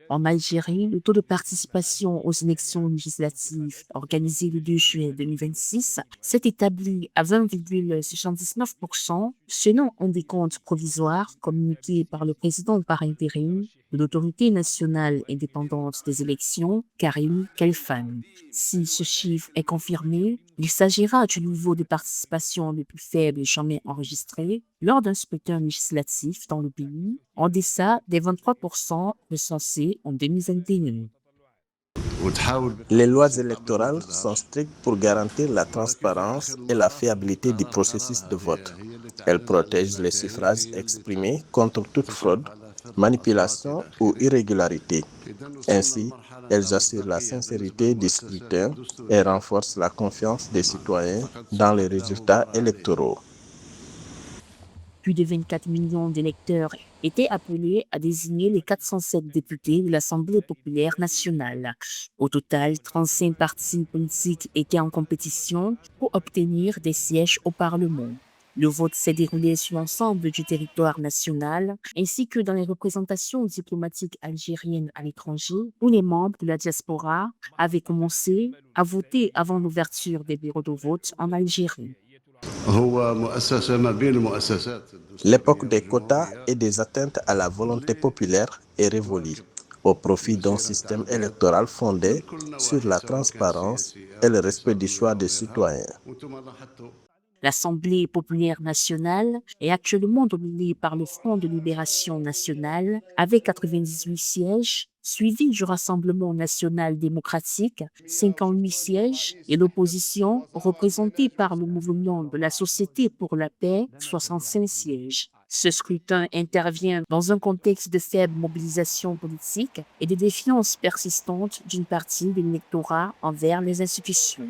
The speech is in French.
En Algérie, le taux de participation aux élections législatives organisées le 2 juillet 2026 s'est établi à 20,79% selon un décompte provisoire communiqué par le président par intérim de l'Autorité nationale indépendante des élections, Karim Khelfani. Si ce chiffre est confirmé, il s'agira du niveau de participation le plus faible jamais enregistré lors d'un scrutin législatif dans le pays, en deçà des 23% recensés en 2021. Les lois électorales sont strictes pour garantir la transparence et la fiabilité du processus de vote. Elles protègent les suffrages exprimés contre toute fraude, manipulation ou irrégularité. Ainsi, elles assurent la sincérité du scrutin et renforcent la confiance des citoyens dans les résultats électoraux. Plus de 24 millions d'électeurs étaient appelés à désigner les 407 députés de l'Assemblée populaire nationale. Au total, 35 partis politiques étaient en compétition pour obtenir des sièges au Parlement. Le vote s'est déroulé sur l'ensemble du territoire national, ainsi que dans les représentations diplomatiques algériennes à l'étranger, où les membres de la diaspora avaient commencé à voter avant l'ouverture des bureaux de vote en Algérie. L'époque des quotas et des atteintes à la volonté populaire est révolue, au profit d'un système électoral fondé sur la transparence et le respect du choix des citoyens. L'Assemblée populaire nationale est actuellement dominée par le Front de libération nationale avec 98 sièges, suivi du Rassemblement national démocratique, 58 sièges, et l'opposition, représentée par le Mouvement de la Société pour la paix, 65 sièges. Ce scrutin intervient dans un contexte de faible mobilisation politique et de défiance persistante d'une partie de l'électorat envers les institutions.